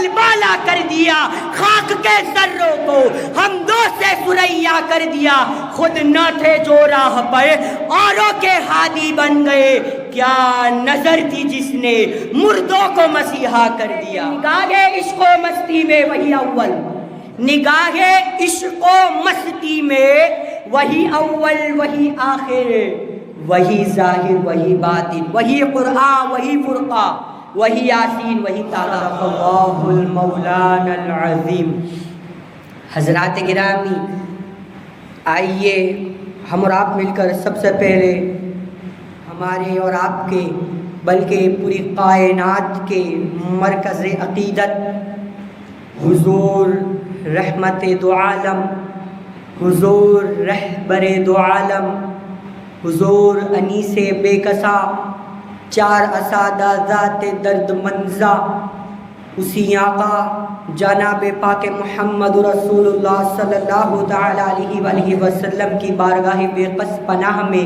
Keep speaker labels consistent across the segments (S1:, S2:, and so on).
S1: بل بالا کر دیا، خاک کے ذروں کو حمدوں سے ثریا کر دیا، خود نہ تھے جو راہ پر اوروں کے ہادی بن گئے، کیا نظر تھی جس نے مردوں کو مسیحا کر دیا۔ نگاہ عشق و مستی میں وہی اول، نگاہ عشق و مستی میں وہی اول وہی آخر، وہی ظاہر وہی باطن، وہی قرآن وہی فرقہ وہی یاسین وہی طٰہٰ، اللہ المولانا العظیم۔ حضرات گرامی، آئیے ہم اور آپ مل کر سب سے پہلے ہمارے اور آپ کے بلکہ پوری کائنات کے مرکز عقیدت حضور رحمت دو عالم، حضور رہبر دو عالم، حضور انیس بے کسا، چار اسادہ ذات درد منزا، اسی آقا جناب پاک محمد رسول اللہ صلی اللہ تعالیٰ علیہ وآلہ وسلم کی بارگاہ بے قص پناہ میں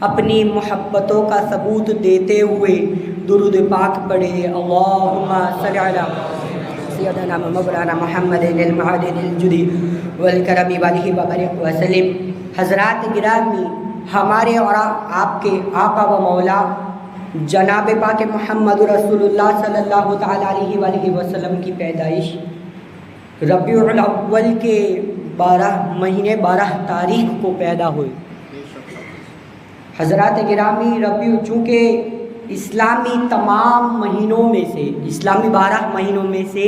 S1: اپنی محبتوں کا ثبوت دیتے ہوئے درود پاک پڑھے۔ اللہم صلی علی سیدنا مولانا محمد المعدن الجودی والکرم والہ وبارک وسلم۔ حضرات گرامی، ہمارے اور آپ کے آقا و مولا جناب پاک محمد رسول اللہ صلی اللہ تعالیٰ علیہ وآلہ وسلم کی پیدائش ربیع الاول کے 12 تاریخ کو پیدا ہوئی۔ حضرات گرامی، ربیع چونکہ اسلامی تمام مہینوں میں سے، اسلامی 12 مہینوں میں سے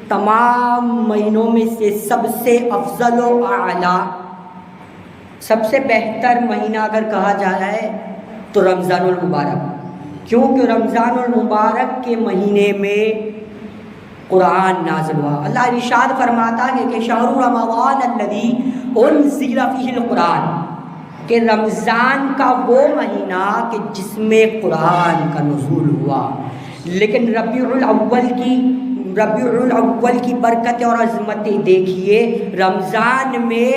S1: تمام مہینوں میں سے سب سے افضل و اعلیٰ، سب سے بہتر مہینہ اگر کہا جا رہا ہے تو رمضان المبارک، کیونکہ رمضان المبارک کے مہینے میں قرآن نازل ہوا۔ اللہ ارشاد فرماتا ہے کہ شہر رمضان الذی انزل فیہ القرآن، کہ رمضان کا وہ مہینہ کہ جس میں قرآن کا نزول ہوا۔ لیکن ربیع الاول کی برکت اور عظمتیں دیکھیے، رمضان میں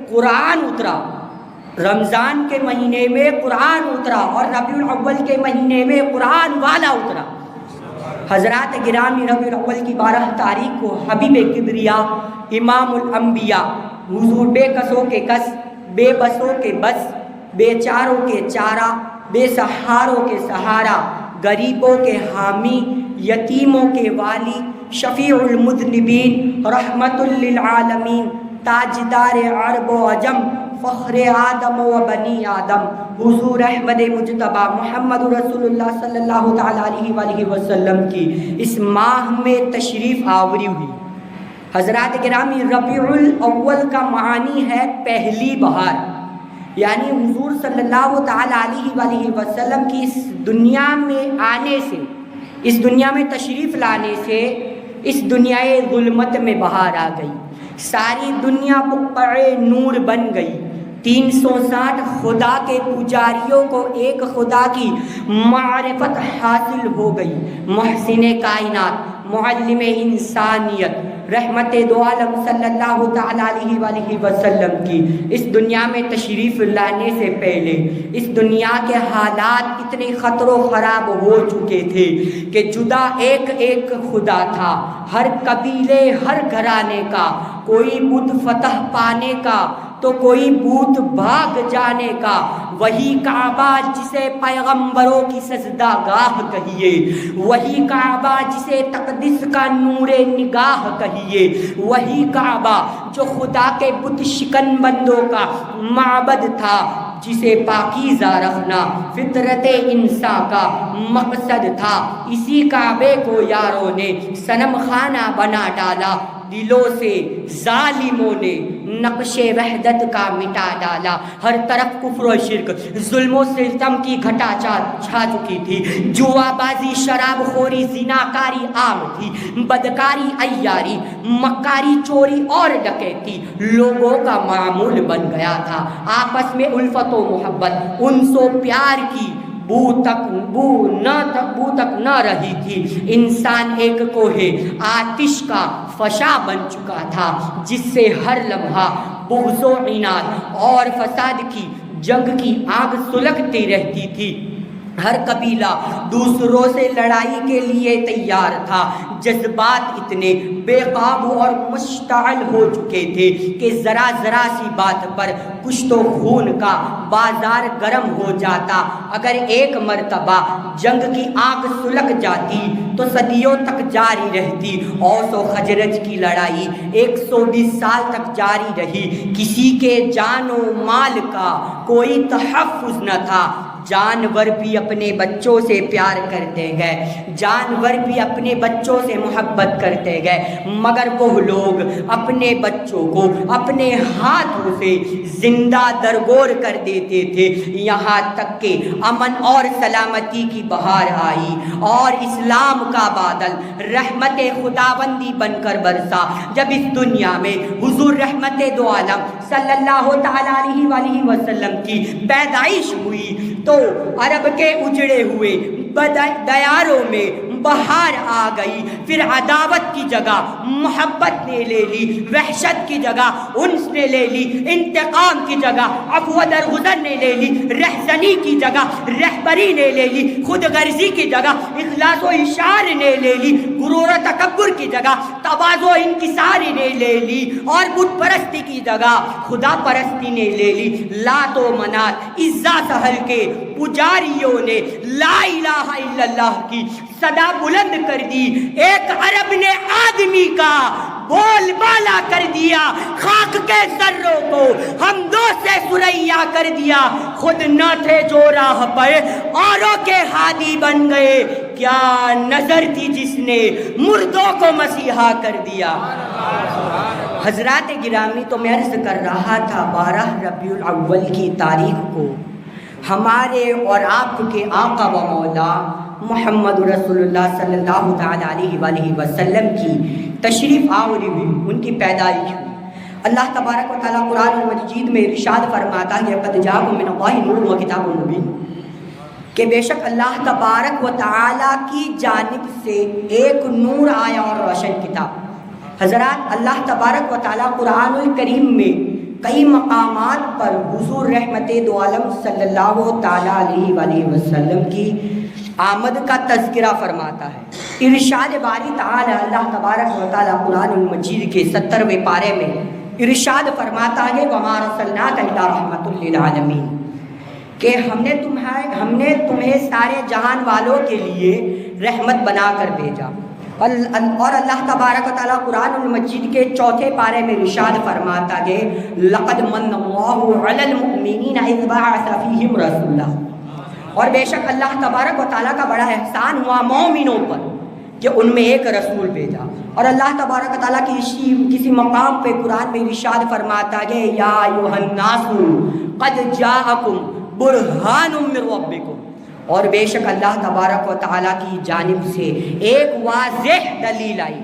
S1: قرآن اترا، رمضان کے مہینے میں قرآن اترا اور ربیع الاول کے مہینے میں قرآن والا اترا۔ حضرات گرامی، ربیع الاول کی 12 تاریخ کو حبیب کبریا، امام الانبیاء، حضور بے کسوں کے کس، بے بسوں کے بس، بے چاروں کے چارہ، بے سہاروں کے سہارا، غریبوں کے حامی، یتیموں کے والی، شفیع المذنبین، رحمت للعالمین، تاجدار عرب و عجم، فخر آدم و بنی آدم، حضور احمد مجتبیٰ محمد رسول اللہ صلی اللہ تعالیٰ علیہ وآلہ وسلم کی اس ماہ میں تشریف آوری ہوئی۔ حضرات گرامی، ربیع الاول کا معنی ہے پہلی بہار، یعنی حضور صلی اللہ تعالیٰ علیہ وآلہ وسلم کی اس دنیا میں آنے سے، اس دنیا میں تشریف لانے سے اس دنیائے ظلمت میں بہار آ گئی، ساری دنیا بقع نور بن گئی۔ 360 خدا کے پجاریوں کو ایک خدا کی معرفت حاصل ہو گئی۔ محسن کائنات، معلم انسانیت، رحمت دو عالم صلی اللہ تعالیٰ علیہ وآلہ وسلم کی اس دنیا میں تشریف لانے سے پہلے اس دنیا کے حالات اتنے خطر و خراب ہو چکے تھے کہ جدا ایک ایک خدا تھا، ہر قبیلے ہر گھرانے کا، کوئی بت فتح پانے کا تو کوئی بت بھاگ جانے کا، وہی کعبہ جسے پیغمبروں کی سجدہ گاہ کہیے، وہی کعبہ جسے تقدس کا نور نگاہ کہیے، وہی کعبہ جو خدا کے بت شکن بندوں کا معبد تھا، جسے پاکیزہ رکھنا فطرت انسان کا مقصد تھا۔ اسی کعبے کو یاروں نے صنم خانہ بنا ڈالا، دلوں سے ظالموں نے نقش وحدت کا مٹا ڈالا، ہر طرف کفر و شرک، ظلم و ستم کی گھٹا چھا چکی تھی، جوا بازی، شراب خوری، زناکاری عام تھی، بدکاری، عیاری، مکاری، چوری اور ڈکیتی لوگوں کا معمول بن گیا تھا۔ آپس میں الفت و محبت، انس و پیار کی بو تک نہ رہی تھی۔ انسان ایک کوہ آتش کا فشاں بن چکا تھا، جس سے ہر لمحہ بغض و عناد اور فساد کی جنگ کی آگ سلگتی رہتی تھی۔ ہر قبیلہ دوسروں سے لڑائی کے لیے تیار تھا، جذبات اتنے بے قابو اور مشتعل ہو چکے تھے کہ ذرا ذرا سی بات پر کشت و خون کا بازار گرم ہو جاتا۔ اگر ایک مرتبہ جنگ کی آگ سلگ جاتی تو صدیوں تک جاری رہتی۔ اوس و خزرج کی لڑائی 120 سال تک جاری رہی، کسی کے جان و مال کا کوئی تحفظ نہ تھا۔ جانور بھی اپنے بچوں سے پیار کرتے گئے، جانور بھی اپنے بچوں سے محبت کرتے گئے، مگر وہ لوگ اپنے بچوں کو اپنے ہاتھوں سے زندہ درگور کر دیتے تھے، یہاں تک کہ امن اور سلامتی کی بہار آئی اور اسلام کا بادل رحمت خداوندی بن کر برسا۔ جب اس دنیا میں حضور رحمت دو عالم صلی اللہ تعالیٰ علیہ وآلہ وسلم کی پیدائش ہوئی تو عرب کے اجڑے ہوئے دیاروں میں بہار آ گئی۔ پھر عداوت کی جگہ محبت نے لے لی، وحشت کی جگہ انس نے لے لی، انتقام کی جگہ عفو و درگزر نے لے لی، رہزنی کی جگہ رہبری نے لے لی، خود غرضی کی جگہ اخلاص و اشار نے لے لی، غرور و تکبر کی جگہ تواضع و انکسار نے لے لی، اور بت پرستی کی جگہ خدا پرستی نے لے لی۔ لات و منات عزا سہل کے پجاریوں نے لا الہ الا اللہ کی صدا بلند کر دی، ایک عرب نے آدمی کا بول بالا کر دیا، خاک کے ذروں کو حمدوں سے سریا کر دیا، خود نہ تھے جو راہ پہ اوروں کے ہادی بن گئے، کیا نظر تھی جس نے مردوں کو مسیحا کر دیا۔ حضرات گرامی، تو میں عرض کر رہا تھا 12 ربیع الاول کی تاریخ کو ہمارے اور آپ کے آقا و مولا محمد رسول اللہ صلی اللہ تعالیٰ علیہ وآلہ وسلم کی تشریف آوری ہوئی، ان کی پیدائش ہوئی۔ اللہ تبارک و تعالیٰ قرآن المجید میں ارشاد فرماتا ہے قد جاءکم من اللہ نور و کتاب مبین، کہ بے شک اللہ تبارک و تعالیٰ کی جانب سے ایک نور آیا اور روشن کتاب۔ حضرات، اللہ تبارک و تعالیٰ قرآن الکریم میں کئی مقامات پر حضور رحمت دو عالم صلی اللہ تعالیٰ علیہ وآلہ وسلم کی آمد کا تذکرہ فرماتا ہے۔ ارشاد باری تعالیٰ اللہ تبارک و تعالیٰ قرآن المجید کے 70ویں پارے میں ارشاد فرماتا ہے وَمَا أَرْسَلْنَاكَ إِلَّا رَحْمَةً لِّلْعَالَمِينَ، کہ ہم نے تمہیں سارے جہان والوں کے لیے رحمت بنا کر بھیجا۔ اور اللہ تبارک و تعالیٰ قرآن المجید کے 4 پارے میں ارشاد فرماتا ہے لَقَدْ مَنَّ اللَّهُ عَلَى الْمُؤْمِنِينَ إِذْ بَعَثَ فِيهِمْ رَسُولًا، اور بے شک اللہ تبارک و تعالیٰ کا بڑا احسان ہوا مومنوں پر کہ ان میں ایک رسول بھیجا۔ اور اللہ تبارک و تعالیٰ کی کسی مقام پہ قرآن میں ارشاد فرماتا ہے یا ایھا الناس قد جاءکم برہان من ربکم، اور بے شک اللہ تبارک و تعالیٰ کی جانب سے ایک واضح دلیل آئی۔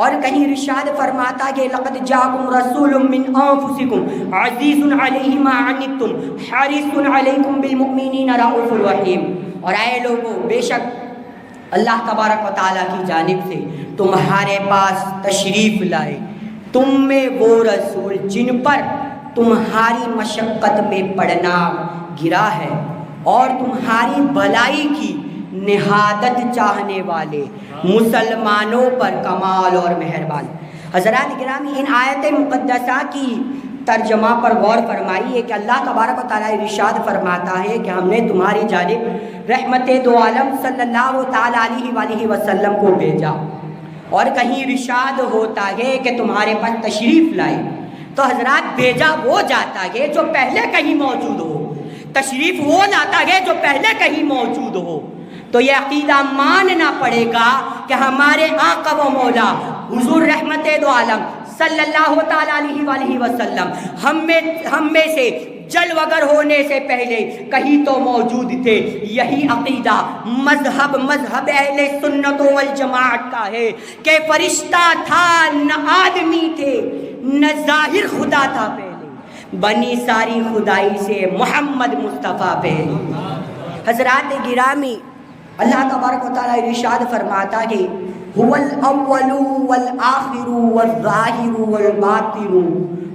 S1: اور کہیں ارشاد فرماتا کہ لقد جاءکم رسول من انفسکم عزیز علیہ ما عنتم حریص علیکم بالمؤمنین رؤوف رحیم، اور اے لوگوں، بے شک اللہ تبارک و تعالیٰ کی جانب سے تمہارے پاس تشریف لائے تم میں وہ رسول جن پر تمہاری مشقت میں پڑنا گرا ہے اور تمہاری بھلائی کی نہادت چاہنے والے مسلمانوں پر کمال اور مہربان۔ حضرات گرامی، ان آیت مقدسہ کی ترجمہ پر غور فرمائیے کہ اللہ تبارک و تعالیٰ ارشاد فرماتا ہے کہ ہم نے تمہاری جانب رحمت دو عالم صلی اللہ تعالیٰ علیہ وآلہ وسلم کو بھیجا، اور کہیں ارشاد ہوتا ہے کہ تمہارے پاس تشریف لائے۔ تو حضرات، بھیجا وہ جاتا ہے جو پہلے کہیں موجود ہو، تشریف وہ لاتا ہے جو پہلے کہیں موجود ہو۔ تو یہ عقیدہ ماننا پڑے گا کہ ہمارے آقا و مولا حضور رحمت دو عالم صلی اللہ تعالیٰ علیہ وآلہ وسلم ہم میں سے جلوگر ہونے سے پہلے کہیں تو موجود تھے۔ یہی عقیدہ مذہب اہل سنت والجماعت کا ہے کہ فرشتہ تھا نہ آدمی تھے نہ ظاہر خدا تھا، پہلے بنی ساری خدائی سے محمد مصطفیٰ پہلے۔ حضرات گرامی، اللہ تبارک و تعالیٰ ارشاد فرماتا ہے هو الاول والآخر والظاہر والباطن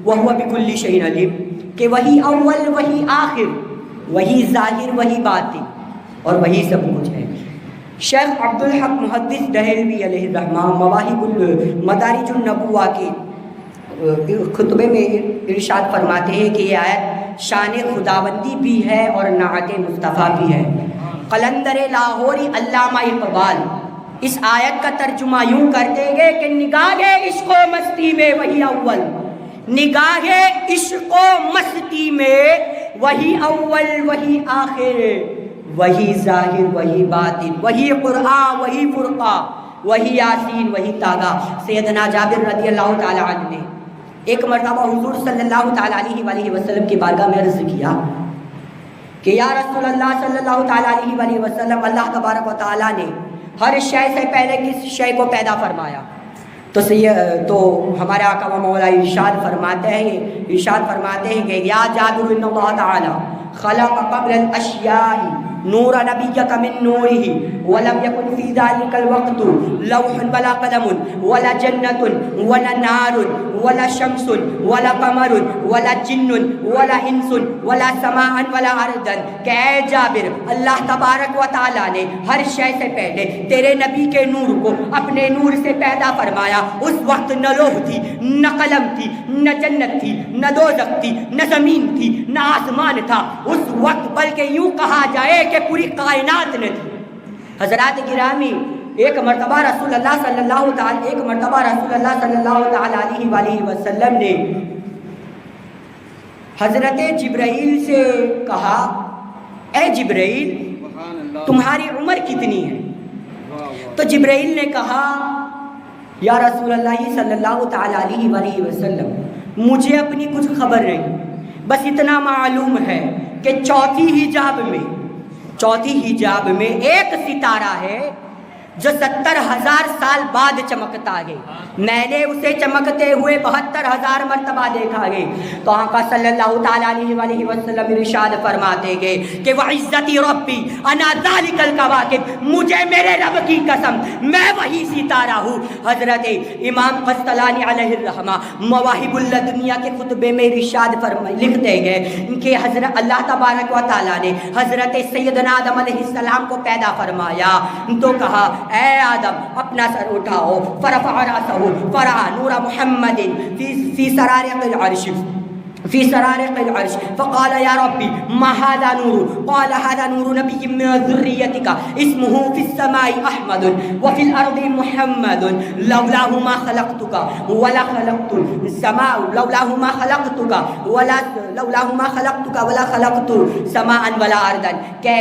S1: وهو بكل شيء علیم، کہ وہی اول، وہی آخر، وہی ظاہر، وہی باطن، اور وہی سب کچھ ہے۔ شیخ عبدالحق محدث دہلوی علیہ الرحمہ مواہب مدارج النبوہ کے خطبے میں ارشاد فرماتے ہیں کہ یہ آیت شان خداوندی بھی ہے اور نعت مصطفیٰ بھی ہے۔ قلندر لاہوری علامہ اقبال اس آیت کا ترجمہ یوں کرتے گے کہ نگاہ عشق و مستی میں وہی اول، نگاہ عشق و مستی میں وہی اول وہی آخر، وہی ظاہر وہی باطن، وہی قرآن وہی فرقہ، وہی یاسین وہی تاغا۔ سیدنا جابر رضی اللہ تعالی عنہ نے ایک مرتبہ حضور صلی اللہ تعالی علیہ وسلم کی بارگاہ میں عرض کیا کہ یا رسول اللہ صلی اللہ تعالی علیہ وسلم، اللہ تبارک و تعالیٰ نے ہر شے سے پہلے کس شے کو پیدا فرمایا؟ تو ہمارے آقا و مولا ارشاد فرماتے ہیں کہ یا جابر ان اللہ تعالی خلق قبل الاشیاء نور نبیک من نورہ ولم یکن فی ذلک الوقت لوح ولا قلم ولا جنت ولا نار ولا شمس ولا قمر ولا جن ولا انس ولا سماء ولا ارضا، کہ اے جابر اللہ تبارک و تعالیٰ نے ہر شے سے پہلے تیرے نبی کے نور کو اپنے نور سے پیدا فرمایا۔ اس وقت نہ لوح تھی، نہ قلم تھی، نہ جنت تھی، نہ دوزخ تھی، نہ زمین تھی، نہ آسمان تھا اس وقت، بلکہ یوں کہا جائے کہ پوری کائنات نے تھی۔ حضرات گرامی، ایک مرتبہ رسول اللہ صلی اللہ تعالی علیہ وسلم نے حضرت جبرائیل سے کہا، اے جبرائیل تمہاری عمر کتنی ہے؟ تو جبرائیل نے کہا، یا رسول اللہ صلی اللہ تعالی علیہ وسلم مجھے اپنی کچھ خبر نہیں، بس اتنا معلوم ہے کہ چوتھی حجاب میں ایک ستارہ ہے جو 70,000 سال بعد چمکتا ہے، میں نے اسے چمکتے ہوئے 72,000 مرتبہ دیکھا ہے۔ تو آقا صلی اللہ تعالی علیہ وسلم ارشاد فرماتے گے کہ وعزتی ربی انا ذالک الکواکب، مجھے میرے رب کی قسم میں وہی ستارہ ہوں۔ حضرت امام قسطلانی علیہ الرحمہ مواہب الدنیا کے خطبے میں ارشاد لکھتے گئے کہ حضرت اللہ تبارک و تعالیٰ نے حضرت سیدنا آدم علیہ السلام کو پیدا فرمایا تو کہا، اے آدم اپنا سر اٹھاؤ، فرفع رأسہ فرأى نور محمد فی سرارق العرش فقال یا ربی ما هذا نور؟ قال هذا نور نبی من ذریتک اسمه فی السماء احمد وفی الارض محمد لولاه ما خلقتک ولا خلقت السماء لولاه ما خلقتک ولا خلقت سماء ولا ارضا۔ کہ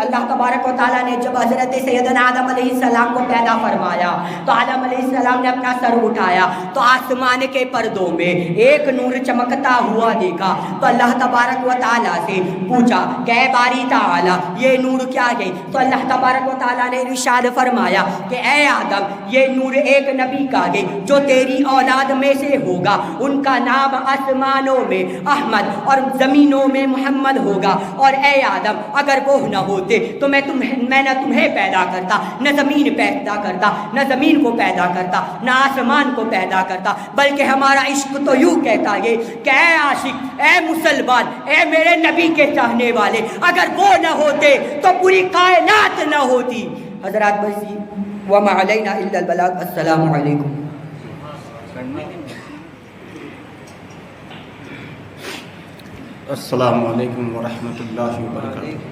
S1: اللہ تبارک و تعالیٰ نے جب حضرت سیدنا آدم علیہ السلام کو پیدا فرمایا تو آدم علیہ السلام نے اپنا سر اٹھایا تو آسمان کے پردوں میں ایک نور چمکتا ہوا دیکھا، تو اللہ تبارک و تعالیٰ سے پوچھا کہ اے باری تعالیٰ یہ نور کیا ہے؟ تو اللہ تبارک و تعالیٰ نے ارشاد فرمایا کہ اے آدم یہ نور ایک نبی کا ہے جو تیری اولاد میں سے ہوگا، ان کا نام آسمانوں میں احمد اور زمینوں میں محمد ہوگا، اور اے آدم اگر وہ نہ ہوتے تو میں نہ تمہیں پیدا کرتا، نہ زمین پیدا کرتا، نہ زمین کو پیدا کرتا، نہ آسمان کو پیدا کرتا، بلکہ ہمارا عشق تو یوں کہتا ہے کہ اے عاشق، اے مسلمان، اے میرے نبی کے چاہنے والے، اگر وہ نہ ہوتے تو پوری کائنات نہ ہوتی۔ حضرات بس وما علینا الا البلاغ۔ السلام علیکم۔
S2: السلام علیکم ورحمۃ اللہ وبرکاتہ۔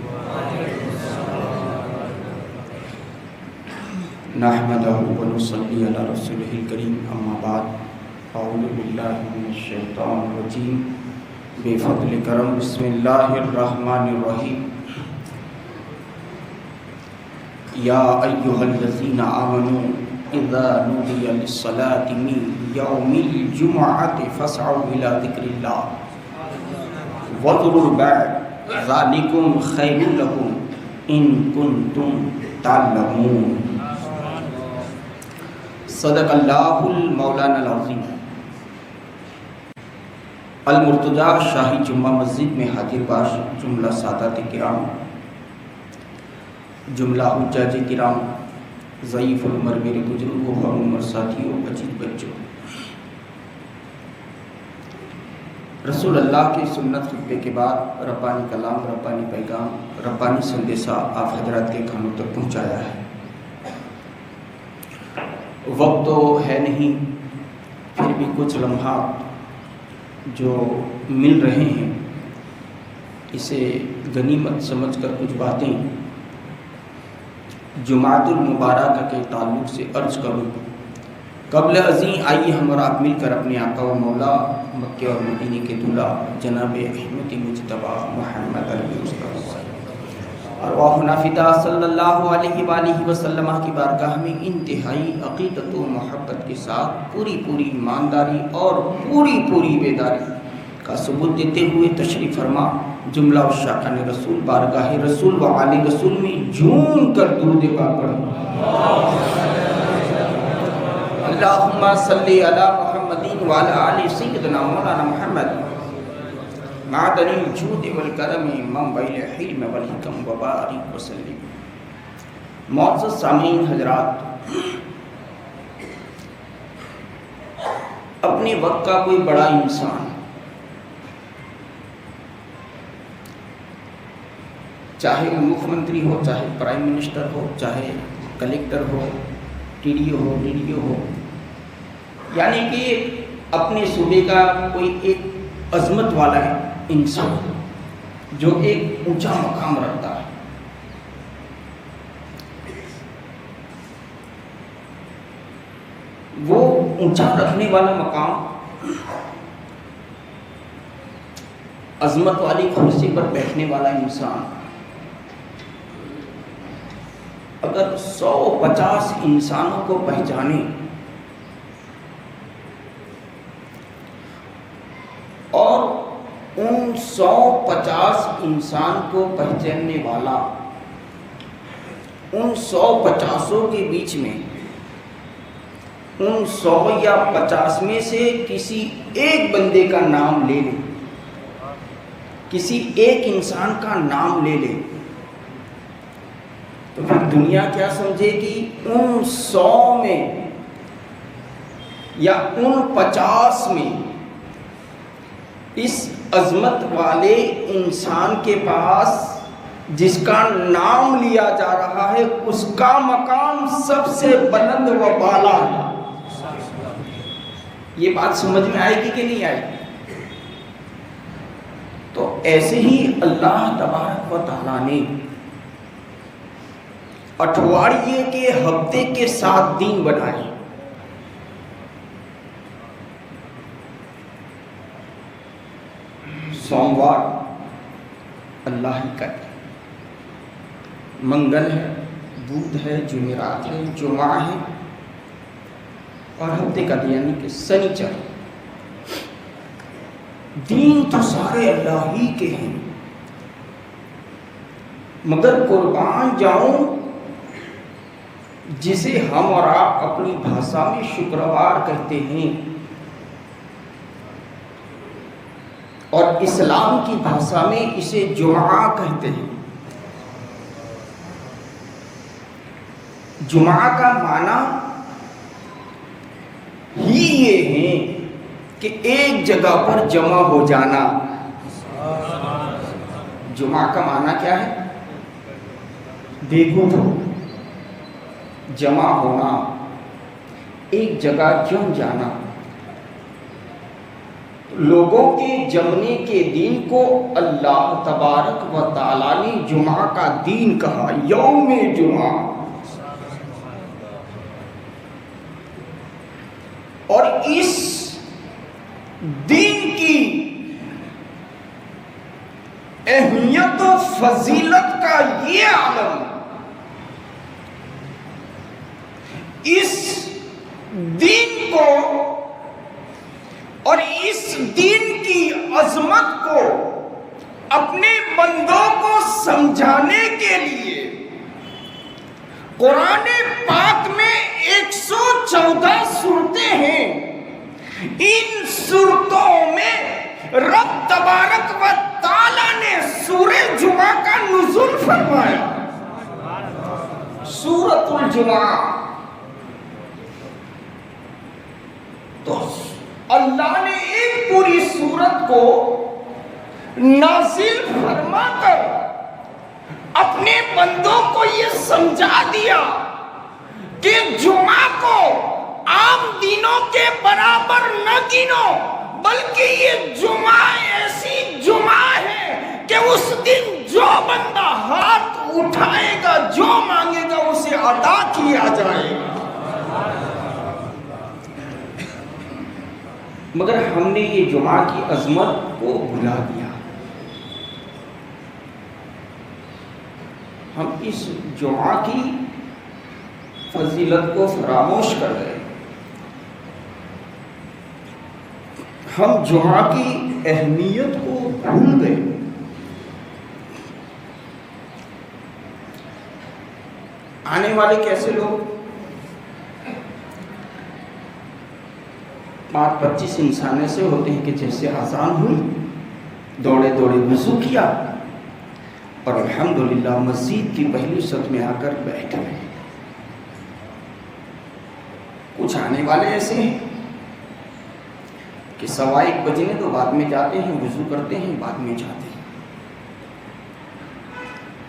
S2: نحمدہ ونصلی علی رسولہ الکریم، اما بعد، اعوذ باللہ من الشیطان الرجیم، بفضل کرم بسم اللہ الرحمن الرحیم۔ یا ایہا الذین آمنوا اذا نودی للصلاة من یوم الجمعۃ فاسعوا الی ذکر اللہ وذروا البیع ذالکم خیر لکم ان کنتم تعلمون۔ صدق اللہ المولانا العظیم۔ المرتضیٰ شاہی جمعہ مسجد میں حاضر باش جملہ سادات کرام، جملہ حجاج کرام، ضعیف العمر میرے بزرگوں اور عمر ساتھیوں، عزیز بچوں، رسول اللہ کی سنت خطبے کے بعد ربانی کلام، ربانی پیغام، ربانی سندیسہ آپ حضرات کے کانوں تک پہنچایا ہے۔ وقت تو ہے نہیں، پھر بھی کچھ لمحات جو مل رہے ہیں اسے غنیمت سمجھ کر کچھ باتیں جمعۃ المبارکہ کے تعلق سے عرض کروں۔ قبل ازیں آئیے ہم اور آپ مل کر اپنے آقا و مولا مکہ اور مدینے کے دولہ جناب احمد مجتبیٰ محمد عربی مصطفیٰ ارواح نافدہ صلی اللہ علیہ وآلہ وسلم کی بارگاہ میں انتہائی عقیدت و محبت کے ساتھ پوری ایمانداری اور پوری بیداری کا ثبوت دیتے ہوئے تشریف فرما جملہ عشاقان رسول بارگاہ رسول و آل رسول میں جھوم کر درود پاک پڑھیں۔ اللہم صلی علی محمد وعلی آل سیدنا مولانا محمد معدن الجود والکرم منبع الحلم والحکم وبارک وسلم۔ معزز سامعین حضرات، اپنے وقت کا کوئی بڑا انسان چاہے وہ مکھ منتری ہو، چاہے پرائم منسٹر ہو، چاہے کلیکٹر ہو، ٹی ڈی او ہو، یعنی کہ اپنے صوبے کا کوئی ایک عظمت والا ہے انسان جو ایک اونچا مقام رکھتا ہے، وہ اونچا رکھنے والا مقام، عظمت والی کرسی پر بیٹھنے والا انسان اگر 150 انسانوں کو پہچانے اور ان 150 انسان کو پہچاننے والا ان 150 کے بیچ میں ان 100 یا 50 میں سے کسی ایک بندے کا نام لے لے، کسی ایک انسان کا نام لے لے، تو پھر دنیا کیا سمجھے گی ان 100 میں یا ان 50 میں اس عظمت والے انسان کے پاس جس کا نام لیا جا رہا ہے اس کا مقام سب سے بلند و بالا ہے۔ یہ بات سمجھ میں آئے گی کہ نہیں آئے گی؟ تو ایسے ہی اللہ تبارک و تعالیٰ نے اٹھواریے کے ہفتے کے 7 دن بنائے۔ سوموار اللہ ہی کا ہے، منگل ہے، بدھ ہے، جمعرات ہے، جمعہ ہے، اور ہفتے کا دن یعنی کہ سنیچر۔ دین تو سارے اللہ ہی کے ہیں، مگر قربان جاؤں جسے ہم اور آپ اپنی بھاشا میں شکروار کہتے ہیں اور اسلام کی بھاشا میں اسے جمعہ کہتے ہیں۔ جمعہ کا معنی ہی یہ ہے کہ ایک جگہ پر جمع ہو جانا۔ جمعہ کا معنی کیا ہے؟ دیکھو تو جمع ہونا، ایک جگہ جم جانا۔ لوگوں کے جمنے کے دن کو اللہ تبارک و تعالیٰ نے جمعہ کا دن کہا، یوم جمعہ۔ اور اس دن کی اہمیت و فضیلت کا یہ عالم، اس دن کو اور اس دن کی عظمت کو اپنے بندوں کو سمجھانے کے لیے قرآن پاک میں 114 سورتیں ہیں۔ ان سورتوں میں رب تبارک و تعالیٰ نے سورہ جمعہ کا نزول فرمایا۔ سورۃ الجمعہ، تو اللہ نے ایک پوری سورت کو نازل فرما کر اپنے بندوں کو یہ سمجھا دیا کہ جمعہ کو عام دنوں کے برابر نہ گنو، بلکہ یہ جمعہ ایسی جمعہ ہے کہ اس دن جو بندہ ہاتھ اٹھائے گا، جو مانگے گا اسے عطا کیا جائے گا۔ مگر ہم نے یہ جمعہ کی عظمت کو بھلا دیا، ہم اس جمعہ کی فضیلت کو فراموش کر گئے، ہم جمعہ کی اہمیت کو بھول گئے۔ آنے والے کیسے لوگ 25 انسان ایسے ہوتے ہیں کہ جیسے اذان ہوئی دوڑے دوڑے وضو کیا اور الحمدللہ مسجد کی پہلی صف میں آ کر بیٹھ گئے۔ کچھ آنے والے ایسے ہیں کہ 1:15 بجنے تو بعد میں جاتے ہیں، وضو کرتے ہیں، بعد میں جاتے ہیں،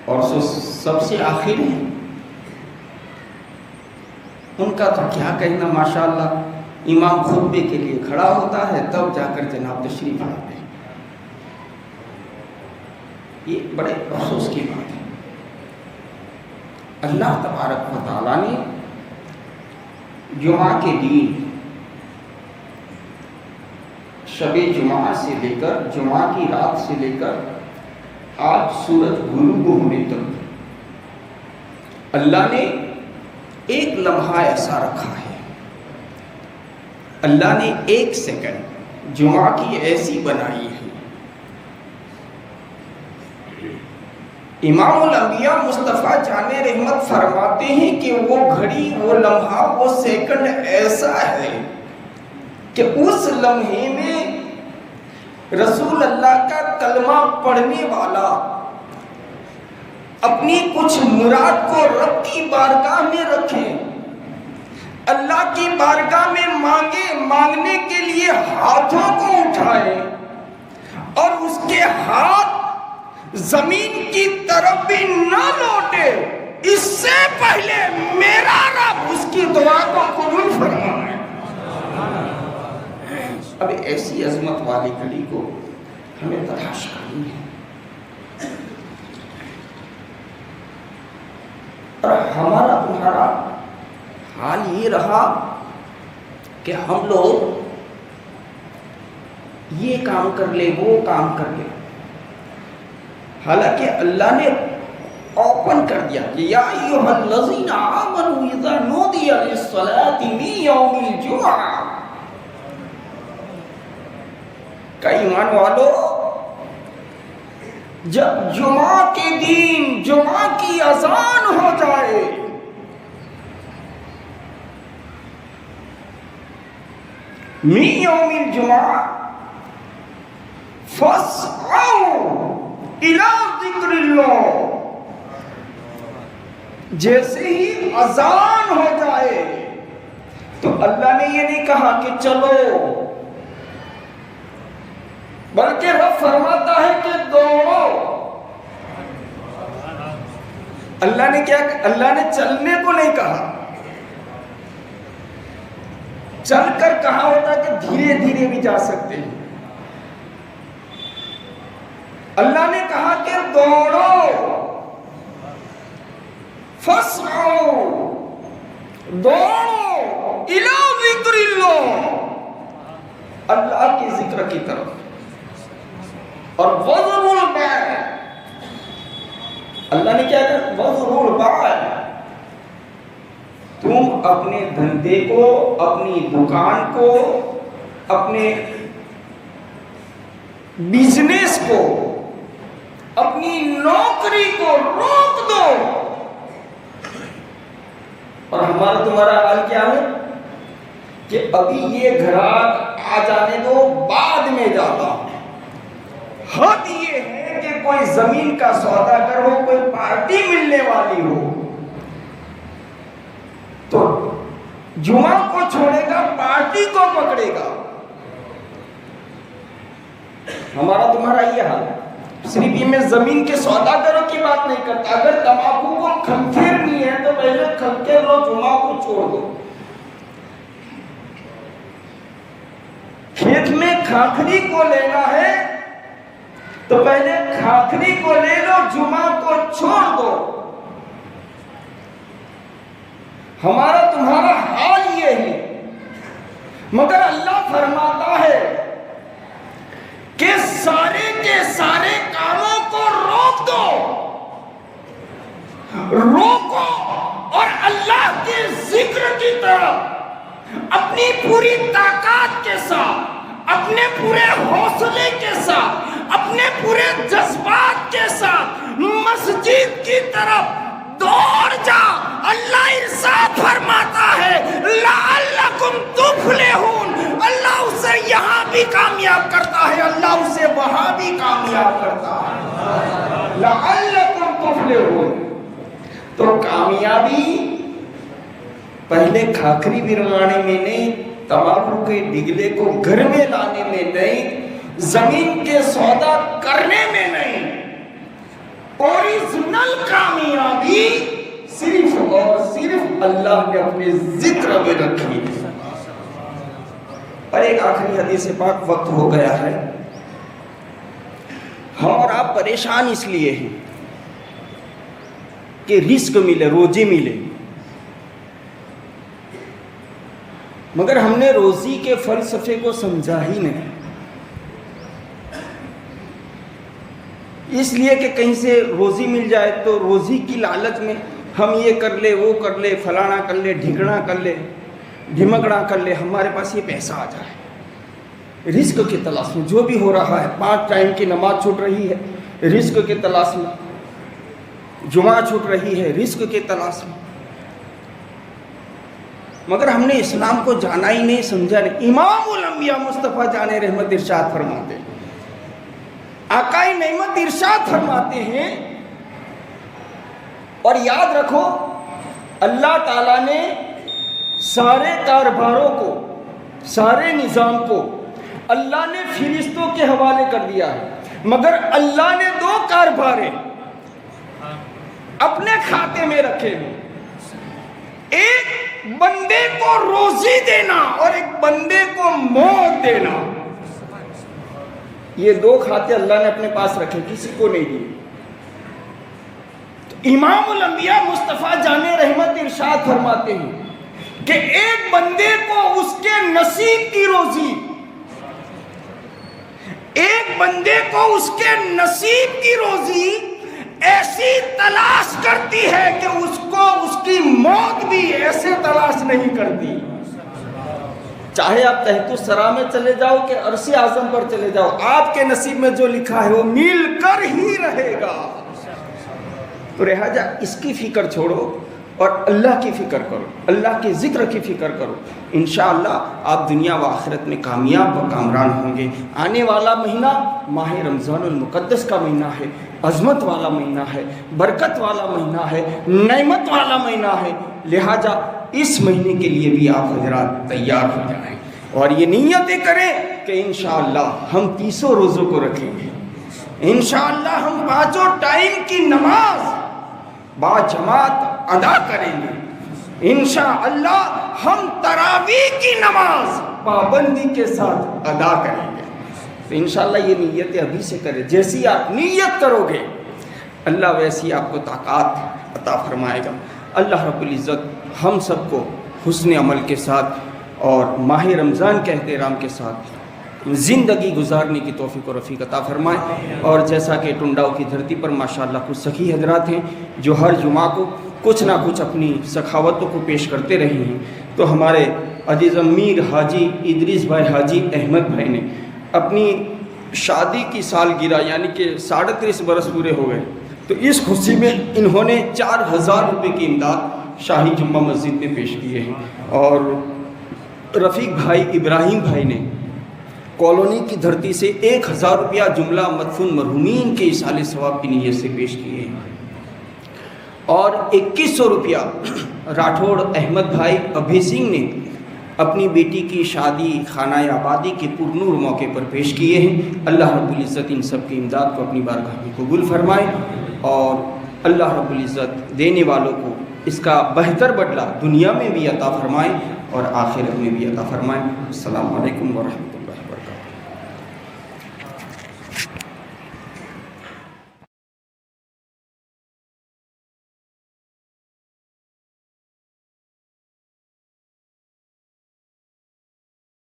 S2: اور سب سے آخر ہیں، ان کا تو کیا کہنا، ماشاءاللہ امام خطبے کے لیے کھڑا ہوتا ہے تب جا کر جناب تشریف لاتے ہیں۔ یہ بڑے افسوس کی بات ہے۔ اللہ تبارک و تعالیٰ نے جمعہ کے دن شب جمعہ سے لے کر جمعہ کی رات سے لے کر آج سورج غروب ہونے تک اللہ نے ایک لمحہ ایسا رکھا ہے، اللہ نے 1 سیکنڈ جمعہ کی ایسی بنائی ہے۔ امام الانبیاء مصطفیٰ جان رحمت فرماتے ہیں کہ وہ گھڑی، وہ لمحہ، وہ سیکنڈ ایسا ہے کہ اس لمحے میں رسول اللہ کا کلمہ پڑھنے والا اپنی کچھ مراد کو رب کی بارگاہ میں رکھے، اللہ کی بارگاہ میں مانگنے کے لیے ہاتھوں کو اٹھائے اور اس کے ہاتھ زمین کی طرف بھی نہ لوٹے، اس سے پہلے میرا رب اس کی دعا کو قبول فرمائے۔ اب ایسی عظمت والی گھڑی کو ہمیں تلاش کرنی ہے، اور ہمارا تمہارا حال یہ رہا کہ ہم لوگ یہ کام کر لے، وہ کام کر لے، حالانکہ اللہ نے اوپن کر دیا کہ یا ایھا الذین آمنوا اذا نودی للصلاۃ من یوم الجمعہ، کہ ایمان والو جب جمعہ کے دن جمعہ کی اذان ہو جائے من یوم الجمعہ فاسعوا الی ذکر اللہ، جیسے ہی اذان ہو جائے تو اللہ نے یہ نہیں کہا کہ چلو، بلکہ رب فرماتا ہے کہ دوڑو۔ اللہ نے کیا، اللہ نے چلنے کو نہیں کہا، چل کر کہا ہوتا کہ دھیرے دھیرے بھی جا سکتے ہیں، اللہ نے کہا کہ دوڑو، فاسعوا، دوڑو الی ذکر اللہ، اللہ کی ذکر کی طرف، اور وذروا البیع، اللہ نے کیا کہا، وذروا البیع، تم اپنے دھندے کو، اپنی دکان کو، اپنے بزنس کو، اپنی نوکری کو روک دو۔ اور ہمارا تمہارا حال کیا ہے کہ ابھی یہ گھراک آ جانے دو، بعد میں جاتا ہوں۔ حد یہ ہے کہ کوئی زمین کا سودا گر ہو، کوئی پارٹی ملنے والی ہو تو جمعہ کو چھوڑے گا، پارٹی کو پکڑے گا، ہمارا تمہارا یہ حال ہے. صرف یہ میں زمین کے سوداگروں کی بات نہیں کرتا. اگر تمباکو کو کھنکھیرنی ہے تو پہلے کھنکھیر لو, جمعہ کو چھوڑ دو. کھیت میں کھاکھری کو لینا ہے تو پہلے کھاکھری کو لے لو, جمعہ کو چھوڑ دو. ہمارا تمہارا حال یہ ہے. مگر اللہ فرماتا ہے کہ سارے کے سارے کاموں کو روک دو, روکو اور اللہ کے ذکر کی طرف اپنی پوری طاقت کے ساتھ, اپنے پورے حوصلے کے ساتھ, اپنے پورے جذبات کے ساتھ مسجد کی طرف دوڑ جا. اللہ ارشاد فرماتا ہے لعلکم تفلحون. اللہ اسے یہاں بھی کامیاب کرتا ہے, اللہ اسے وہاں بھی کامیاب کرتا ہے. لعلکم تفلحون. تو کامیابی پہلے کھاکھری بروانے میں نہیں, تمباکو کے ڈگلے کو گھر میں لانے میں نہیں, زمین کے سودا کرنے میں نہیں. اوریجنل کامیابی صرف اور صرف اللہ نے اپنے ذکر میں رکھی. اور ایک آخری حدیث پاک, وقت ہو گیا ہے. ہم اور آپ پریشان اس لیے ہیں کہ رزق ملے, روزی ملے, مگر ہم نے روزی کے فلسفے کو سمجھا ہی نہیں. اس لیے کہ کہیں سے روزی مل جائے تو روزی کی لالچ میں ہم یہ کر لے, وہ کر لے, فلانا کر لے, ڈھگڑا کر لے, ڈھمکڑا کر لے, ہمارے پاس یہ پیسہ آ جائے. رزق کی تلاش میں جو بھی ہو رہا ہے, 5 ٹائم کی نماز چھوٹ رہی ہے رزق کی تلاش میں, جمعہ چھوٹ رہی ہے رزق کی تلاش میں. مگر ہم نے اسلام کو جانا ہی نہیں, سمجھا نہیں. امام الانبیاء مصطفیٰ جان رحمت ارشاد فرماتے ہیں, آقائے نعمت ارشاد فرماتے ہیں, اور یاد رکھو اللہ تعالیٰ نے سارے کاروباروں کو, سارے نظام کو اللہ نے فرشتوں کے حوالے کر دیا ہے, مگر اللہ نے 2 کاروبار اپنے کھاتے میں رکھے ہیں. ایک بندے کو روزی دینا اور ایک بندے کو موت دینا. یہ 2 کھاتے اللہ نے اپنے پاس رکھے, کسی کو نہیں دیے. تو امام الانبیاء مصطفیٰ جان رحمت ارشاد فرماتے ہیں کہ ایک بندے کو اس کے نصیب کی روزی, ایک بندے کو اس کے نصیب کی روزی ایسی تلاش کرتی ہے کہ اس کو اس کی موت بھی ایسے تلاش نہیں کرتی. چاہے آپ تحت الثری میں چلے جاؤ کہ عرش اعظم پر چلے جاؤ, آپ کے نصیب میں جو لکھا ہے وہ مل کر ہی رہے گا. تو لہٰذا اس کی فکر چھوڑو اور اللہ کی فکر کرو, اللہ کے ذکر کی فکر کرو. انشاءاللہ آپ دنیا و آخرت میں کامیاب و کامران ہوں گے. آنے والا مہینہ ماہ رمضان المقدس کا مہینہ ہے, عظمت والا مہینہ ہے, برکت والا مہینہ ہے, نعمت والا مہینہ ہے. لہٰذا اس مہینے کے لیے بھی آپ حضرات تیار ہو جائیں اور یہ نیتیں کریں کہ انشاءاللہ ہم 30 روزوں کو رکھیں گے. انشاءاللہ ہم 5 ٹائم کی نماز با جماعت ادا کریں گے. انشاءاللہ ہم تراویح کی نماز پابندی کے ساتھ ادا کریں گے. تو انشاءاللہ یہ نیتیں ابھی سے کریں. جیسی آپ نیت کرو گے اللہ ویسی آپ کو طاقت عطا فرمائے گا. اللہ رب العزت ہم سب کو حسن عمل کے ساتھ اور ماہ رمضان کے احترام کے ساتھ زندگی گزارنے کی توفیق و رفیق عطا فرمائے. اور جیسا کہ ٹنڈاؤ کی دھرتی پر ماشاءاللہ کچھ سخی حضرات ہیں جو ہر جمعہ کو کچھ نہ کچھ اپنی سخاوتوں کو پیش کرتے رہے ہیں, تو ہمارے عزیز امیر حاجی ادریس بھائی حاجی احمد بھائی نے اپنی شادی کی سالگرہ یعنی کہ 37.5 برس پورے ہو گئے, تو اس خوشی میں انہوں نے 4000 روپے کی امداد شاہی جمعہ مسجد میں پیش کیے ہیں. اور رفیق بھائی ابراہیم بھائی نے کالونی کی دھرتی سے 1000 روپیہ جملہ مدفون مرحومین کے ایصال ثواب کی نیت سے پیش کیے ہیں. اور 2100 روپیہ راٹھوڑ احمد بھائی ابھی سنگھ نے اپنی بیٹی کی شادی خانہ آبادی کے پرنور موقع پر پیش کیے ہیں۔ اللہ رب العزت ان سب کی امداد کو اپنی بارگاہ میں قبول فرمائے، اور اللہ رب العزت دینے والوں کو اس کا بہتر بدلہ دنیا میں بھی عطا فرمائے اور آخرت میں بھی عطا فرمائے۔ السلام علیکم ورحمۃ اللہ وبرکاتہ۔